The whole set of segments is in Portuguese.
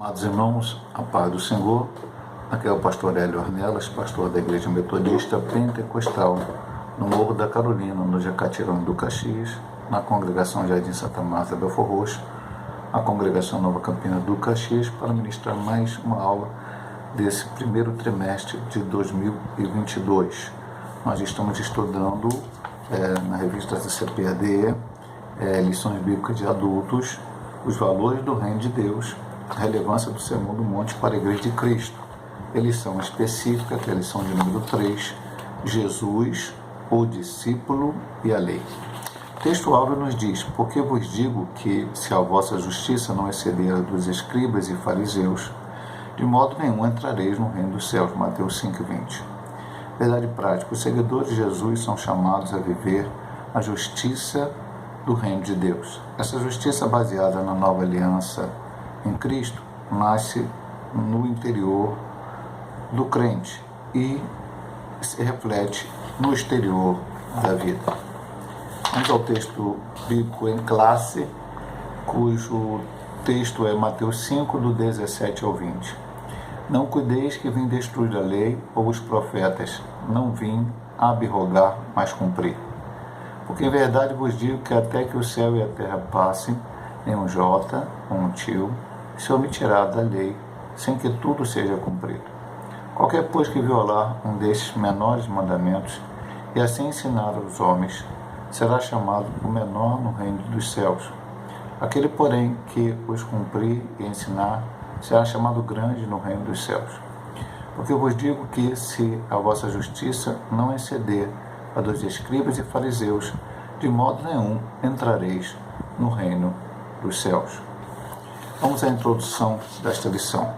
Amados irmãos, a paz do Senhor. Aqui é o pastor Hélio Ornelas, pastor da Igreja Metodista Pentecostal, no Morro da Carolina, no Jacatirão do Caxias, na congregação Jardim Santa Marta Belfor Roxo, a congregação Nova Campina do Caxias, para ministrar mais uma aula desse primeiro trimestre de 2022. Nós estamos estudando na revista CPAD, lições bíblicas de adultos, os valores do reino de Deus, a relevância do Sermão do Monte para a Igreja de Cristo. A lição específica, que é a lição de número 3, Jesus, o discípulo e a lei. O texto áureo nos diz: porque vos digo que, se a vossa justiça não exceder a dos escribas e fariseus, de modo nenhum entrareis no reino dos céus. Mateus 5,20. Verdade prática: os seguidores de Jesus são chamados a viver a justiça do reino de Deus. Essa justiça, baseada na nova aliança em Cristo, nasce no interior do crente e se reflete no exterior da vida. Vamos ao texto bíblico em classe, cujo texto é Mateus 5, do 17 ao 20. Não cuideis que vim destruir a lei ou os profetas, não vim abrogar, mas cumprir. Porque em verdade vos digo que até que o céu e a terra passem, nenhum jota ou um tio se omitirá da lei, sem que tudo seja cumprido. Qualquer, pois, que violar um destes menores mandamentos e assim ensinar aos homens, será chamado o menor no reino dos céus. Aquele, porém, que os cumprir e ensinar, será chamado grande no reino dos céus. Porque eu vos digo que, se a vossa justiça não exceder a dos escribas e fariseus, de modo nenhum entrareis no reino dos céus. Vamos à introdução desta lição.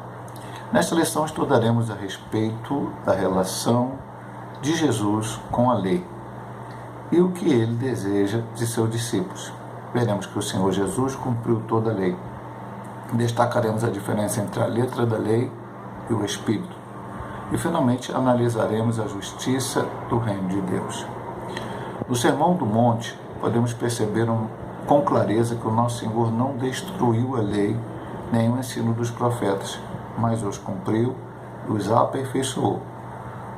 Nesta lição estudaremos a respeito da relação de Jesus com a lei e o que ele deseja de seus discípulos. Veremos que o Senhor Jesus cumpriu toda a lei. Destacaremos a diferença entre a letra da lei e o Espírito. E, finalmente, analisaremos a justiça do reino de Deus. No Sermão do Monte, podemos perceber com clareza que o nosso Senhor não destruiu a lei nem o ensino dos profetas, mas os cumpriu e os aperfeiçoou.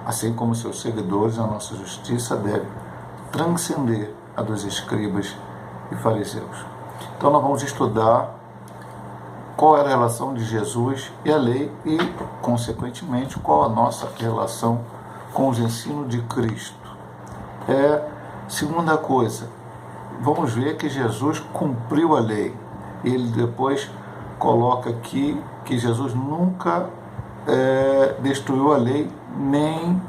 Assim como seus seguidores, a nossa justiça deve transcender a dos escribas e fariseus. Então nós vamos estudar qual é a relação de Jesus e a lei e, consequentemente, qual a nossa relação com os ensinos de Cristo. Segunda coisa, vamos ver que Jesus cumpriu a lei. Ele depois coloca aqui que Jesus nunca destruiu a lei, nem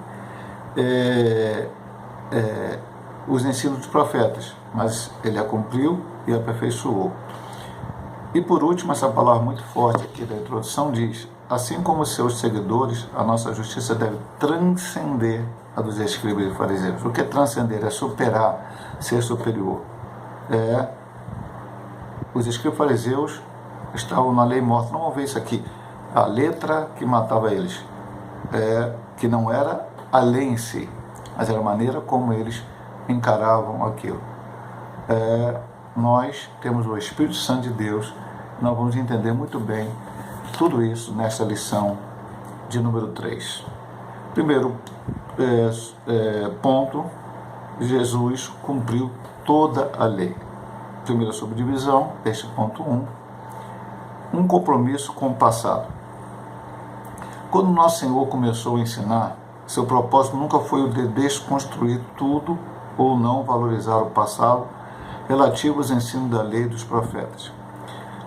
os ensinos dos profetas, mas ele a cumpriu e a aperfeiçoou. E por último, essa palavra muito forte aqui da introdução diz: assim como seus seguidores, a nossa justiça deve transcender a dos escribas e fariseus. O que é transcender? É superar, ser superior. Os escribas e fariseus estavam na lei morta. Não vamos ver isso aqui. A letra que matava eles, que não era a lei em si, mas era a maneira como eles encaravam aquilo. Nós temos o Espírito Santo de Deus, nós vamos entender muito bem tudo isso nessa lição de número 3. Primeiro ponto, Jesus cumpriu toda a lei. Primeira subdivisão, este ponto 1, um compromisso com o passado. Quando nosso Senhor começou a ensinar, seu propósito nunca foi o de desconstruir tudo ou não valorizar o passado relativo aos ensinos da lei e dos profetas.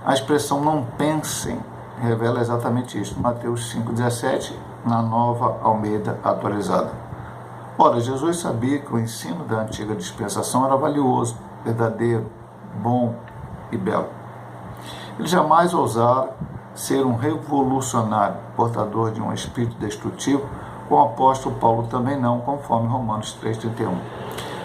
A expressão não pensem revela exatamente isso. Mateus 5,17, na Nova Almeida Atualizada. Ora, Jesus sabia que o ensino da antiga dispensação era valioso, verdadeiro, bom e belo. Ele jamais ousara ser um revolucionário, portador de um espírito destrutivo, como o apóstolo Paulo também não, conforme Romanos 3,31.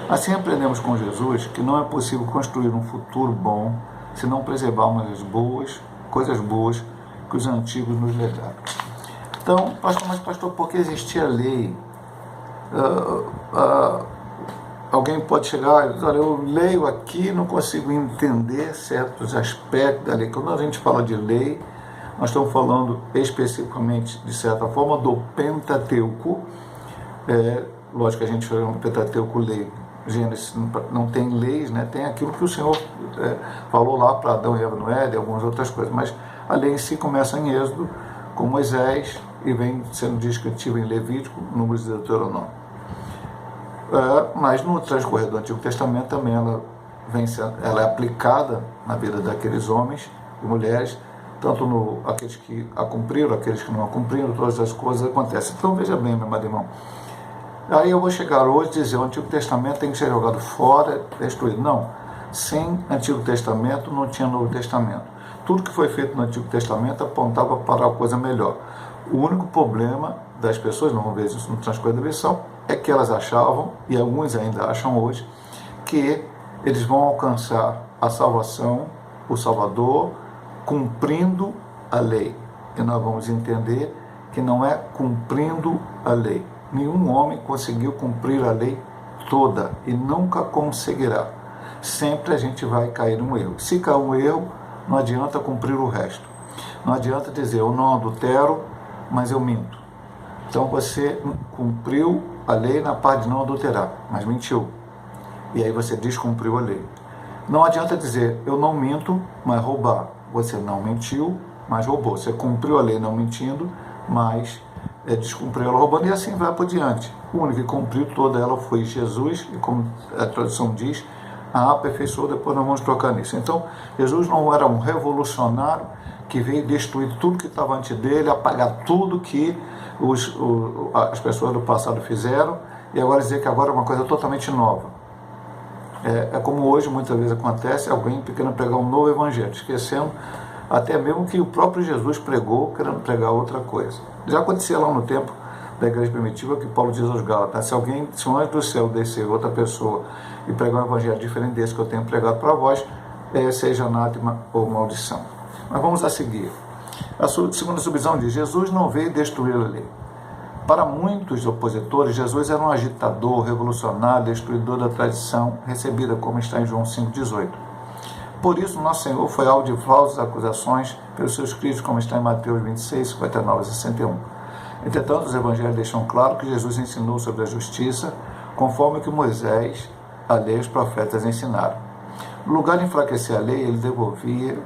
Assim aprendemos com Jesus que não é possível construir um futuro bom se não preservarmos as coisas boas que os antigos nos legaram. Então, pastor, por que existia a lei? Alguém pode chegar e dizer: olha, eu leio aqui, não consigo entender certos aspectos da lei. Quando a gente fala de lei, nós estamos falando especificamente, de certa forma, do Pentateuco. Lógico que a gente chama de Pentateuco lei. Gênesis não tem leis, né? Tem aquilo que o Senhor falou lá para Adão e Eva no Éden, algumas outras coisas, mas a lei em si começa em Êxodo, com Moisés, e vem sendo descritiva em Levítico, Números e Deuteronômio. Mas no transcorrer do Antigo Testamento também ela é aplicada na vida daqueles homens e mulheres, tanto aqueles que a cumpriram, aqueles que não a cumpriram, todas as coisas acontecem. Então veja bem, meu amado irmão, aí eu vou chegar hoje e dizer: o Antigo Testamento tem que ser jogado fora, destruído. Não, sem Antigo Testamento não tinha Novo Testamento. Tudo que foi feito no Antigo Testamento apontava para a coisa melhor. O único problema das pessoas, não vamos ver isso no transcorrer da lição, é que elas achavam, e alguns ainda acham hoje, que eles vão alcançar a salvação, o Salvador, cumprindo a lei. E nós vamos entender que não é cumprindo a lei. Nenhum homem conseguiu cumprir a lei toda e nunca conseguirá. Sempre a gente vai cair um erro. Se cair um erro, não adianta cumprir o resto. Não adianta dizer: eu não adultero, mas eu minto. Então você cumpriu a lei na parte de não adulterar, mas mentiu. E aí você descumpriu a lei. Não adianta dizer: eu não minto, mas roubar. Você não mentiu, mas roubou. Você cumpriu a lei não mentindo, mas descumpriu ela roubando, e assim vai por diante. O único que cumpriu toda ela foi Jesus, e como a tradição diz, a aperfeiçoou. Depois nós vamos trocar nisso. Então, Jesus não era um revolucionário que veio destruir tudo que estava antes dele, apagar tudo que as pessoas do passado fizeram, e agora dizer que agora é uma coisa totalmente nova. É como hoje muitas vezes acontece, alguém querendo pregar um novo evangelho, esquecendo até mesmo que o próprio Jesus pregou, querendo pregar outra coisa. Já acontecia lá no tempo da igreja primitiva, que Paulo diz aos Gálatas: se um anjo do céu descer outra pessoa e pregar um evangelho diferente desse que eu tenho pregado para vós, seja anátema ou maldição. Mas vamos a seguir. A segunda subdivisão diz: Jesus não veio destruir a lei. Para muitos opositores, Jesus era um agitador, revolucionário, destruidor da tradição recebida, como está em João 5,18. Por isso, nosso Senhor foi alvo de falsas acusações pelos seus críticos, como está em Mateus 26, 59 a 61. Entretanto, os evangelhos deixam claro que Jesus ensinou sobre a justiça, conforme que Moisés, a lei e os profetas ensinaram. No lugar de enfraquecer a lei, ele devolvia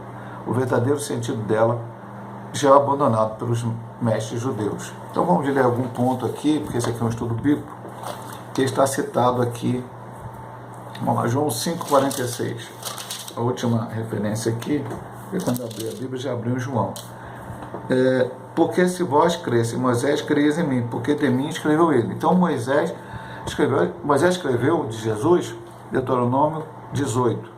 o verdadeiro sentido dela, já abandonado pelos mestres judeus. Então vamos ler algum ponto aqui, porque esse aqui é um estudo bíblico, que está citado aqui. Vamos lá, João 5,46. A última referência aqui, e quando abri a Bíblia, já abriu João. Porque se vós cresse em Moisés, creis em mim, porque de mim escreveu ele. Então Moisés escreveu de Jesus, Deuteronômio 18,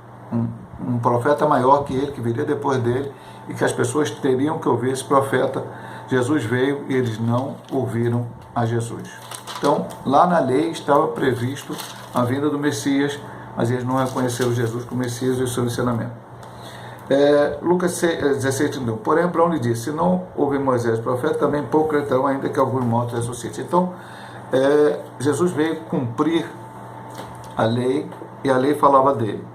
um profeta maior que ele, que viria depois dele, e que as pessoas teriam que ouvir esse profeta. Jesus veio e eles não ouviram a Jesus. Então, lá na lei estava previsto a vinda do Messias, mas eles não reconheceram Jesus como Messias e o seu ensinamento. Lucas 16:31. Porém, Abraão lhe disse: se não houve Moisés profeta, também pouco crerão, ainda que alguns mortos ressuscitem. Então, Jesus veio cumprir a lei, e a lei falava dele.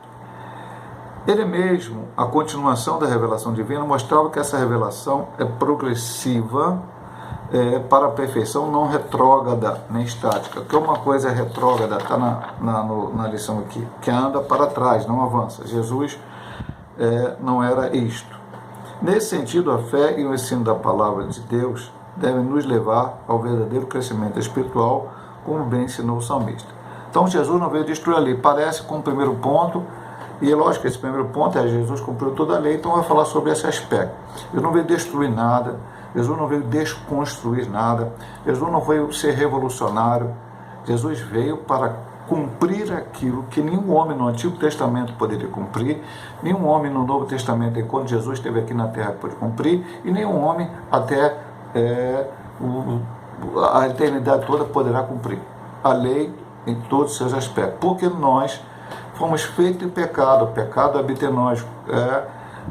Ele mesmo, a continuação da revelação divina, mostrava que essa revelação é progressiva para a perfeição, não retrógrada nem estática. Que uma coisa é retrógrada, está na lição aqui, que anda para trás, não avança. Jesus não era isto. Nesse sentido, a fé e o ensino da palavra de Deus devem nos levar ao verdadeiro crescimento espiritual, como bem ensinou o salmista. Então, Jesus não veio destruir a lei. Parece com o primeiro ponto. E é lógico que esse primeiro ponto Jesus cumpriu toda a lei, então vai falar sobre esse aspecto. Jesus não veio destruir nada, Jesus não veio desconstruir nada, Jesus não veio ser revolucionário, Jesus veio para cumprir aquilo que nenhum homem no Antigo Testamento poderia cumprir, nenhum homem no Novo Testamento, enquanto Jesus esteve aqui na Terra, pôde cumprir, e nenhum homem até a eternidade toda poderá cumprir a lei em todos os seus aspectos, porque nós fomos feitos em pecado, o pecado habita em nós.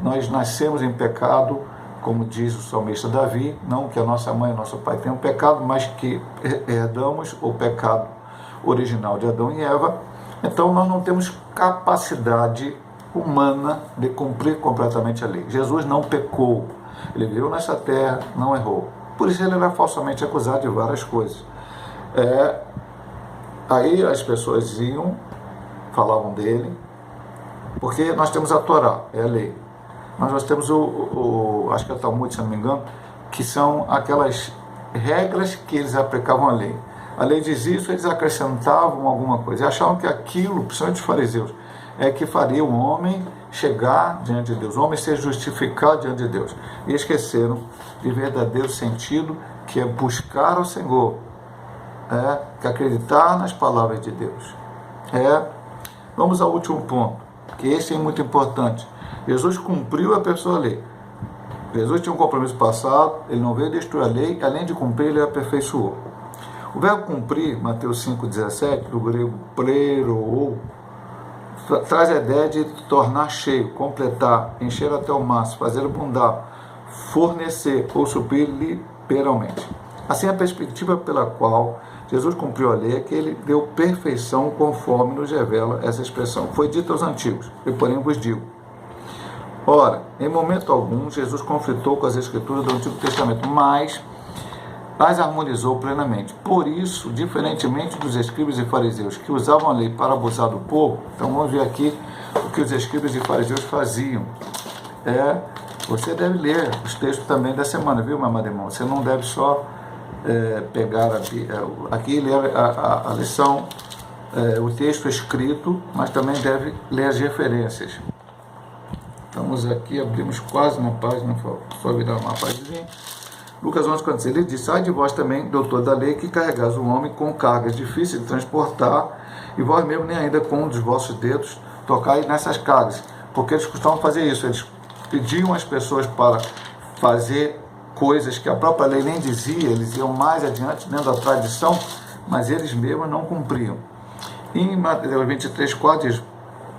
Nós nascemos em pecado, como diz o salmista Davi, não que a nossa mãe e nosso pai tenham pecado, mas que herdamos o pecado original de Adão e Eva. Então nós não temos capacidade humana de cumprir completamente a lei. Jesus não pecou, Ele veio nessa terra, não errou. Por isso ele era falsamente acusado de várias coisas. Aí as pessoas iam, falavam dele, porque nós temos a Torá, é a lei. Mas nós temos acho que é o Talmud, se não me engano, que são aquelas regras que eles aplicavam à lei. A lei diz isso, eles acrescentavam alguma coisa. E achavam que aquilo, principalmente os fariseus, é que faria o homem chegar diante de Deus, o homem ser justificado diante de Deus. E esqueceram de verdadeiro sentido, que é buscar o Senhor, que é acreditar nas palavras de Deus. Vamos ao último ponto, que esse é muito importante. Jesus cumpriu a pessoa lei. Jesus tinha um compromisso passado, ele não veio destruir a lei, além de cumprir, ele aperfeiçoou. O verbo cumprir, Mateus 5,17, do grego pleroo, traz a ideia de tornar cheio, completar, encher até o máximo, fazer abundar, fornecer ou suprir liberalmente. Assim, a perspectiva pela qual Jesus cumpriu a lei é que ele deu perfeição conforme nos revela essa expressão. Foi dito aos antigos, eu porém vos digo. Ora, em momento algum, Jesus conflitou com as escrituras do Antigo Testamento, mas as harmonizou plenamente. Por isso, diferentemente dos escribas e fariseus que usavam a lei para abusar do povo, então vamos ver aqui o que os escribas e fariseus faziam. Você deve ler os textos também da semana, viu, meu amado irmão? Você não deve só pegar aqui e ler a lição, o texto escrito, mas também deve ler as referências. Estamos aqui, abrimos quase na página, só virar uma página. Lucas 11,46, ele disse: ai de vós também, doutor da lei, que carregais o homem com cargas difíceis de transportar, e vós mesmo nem ainda com um dos vossos dedos tocai nessas cargas. Porque eles costumavam fazer isso, eles pediam às pessoas para fazer coisas que a própria lei nem dizia, eles iam mais adiante dentro da tradição, mas eles mesmos não cumpriam. Em Mateus 23,4 diz: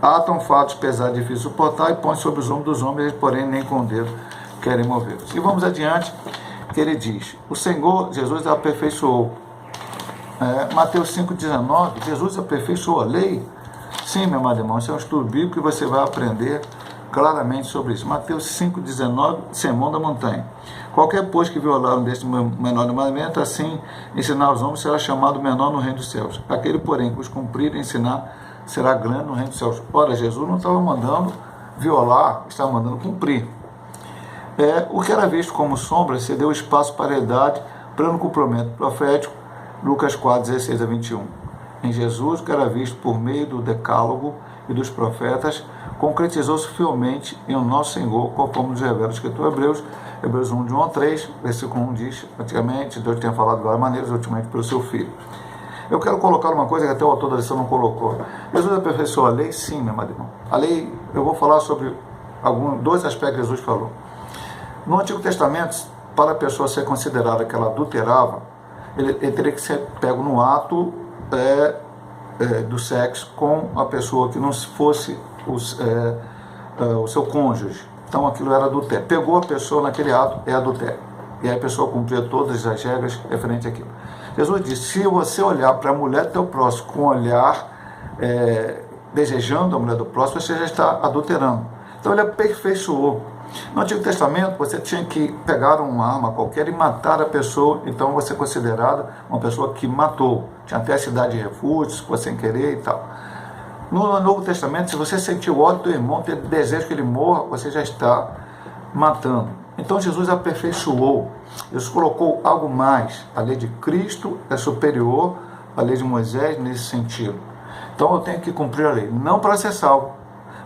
atam fatos pesados e difíceis de suportar e põem sobre os ombros dos homens, porém nem com o dedo querem movê-los. E vamos adiante, que ele diz: o Senhor Jesus aperfeiçoou. Mateus 5,19, Jesus aperfeiçoou a lei. Sim, meu amado irmão, isso é um estudo bíblico que você vai aprender claramente sobre isso. Mateus 5,19, Sermão da Montanha. Qualquer, pois, que violar um deste menor mandamento, assim ensinar aos homens, será chamado menor no reino dos céus. Aquele, porém, que os cumprir e ensinar, será grande no reino dos céus. Ora, Jesus não estava mandando violar, estava mandando cumprir. O que era visto como sombra cedeu espaço para a realidade, pleno cumprimento profético, Lucas 4,16-21. Em Jesus, o que era visto por meio do decálogo e dos profetas, concretizou-se fielmente em o nosso Senhor, conforme nos revela o escritor Hebreus 1, de 1 a 3, versículo 1 diz: antigamente Deus tinha falado de várias maneiras, ultimamente pelo seu Filho. Eu quero colocar uma coisa que até o autor da lição não colocou. Jesus aperfeiçoou a lei? Sim, meu amado irmão. A lei, eu vou falar sobre dois aspectos que Jesus falou. No Antigo Testamento, para a pessoa ser considerada que ela adulterava, ele teria que ser pego no ato do sexo com a pessoa que não fosse o seu cônjuge. Então aquilo era adultério. Pegou a pessoa naquele ato, é adultério. E aí a pessoa cumpria todas as regras referentes àquilo. Jesus disse: se você olhar para a mulher do teu próximo com um olhar desejando a mulher do próximo, você já está adulterando. Então ele aperfeiçoou. No Antigo Testamento, você tinha que pegar uma arma qualquer e matar a pessoa, então você é considerado uma pessoa que matou. Tinha até a cidade de refúgio, se fosse sem querer e tal. No Novo Testamento, se você sentir o ódio do irmão, ter desejo que ele morra, você já está matando. Então Jesus aperfeiçoou. Jesus colocou algo mais. A lei de Cristo é superior à lei de Moisés nesse sentido. Então eu tenho que cumprir a lei, não para ser salvo,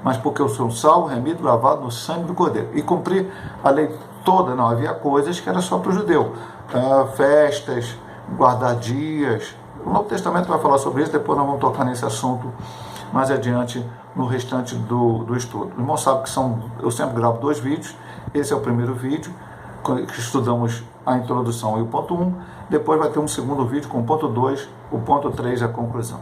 mas porque eu sou salvo, remido, lavado no sangue do Cordeiro. E cumprir a lei toda, não. Havia coisas que era só para o judeu. Festas, guardar dias. O Novo Testamento vai falar sobre isso, depois nós vamos tocar nesse assunto mais adiante no restante do estudo. O irmão sabe que eu sempre gravo 2 vídeos. Esse é o primeiro vídeo, que estudamos a introdução e o ponto 1. Depois vai ter um segundo vídeo com o ponto 2, o ponto 3 e a conclusão.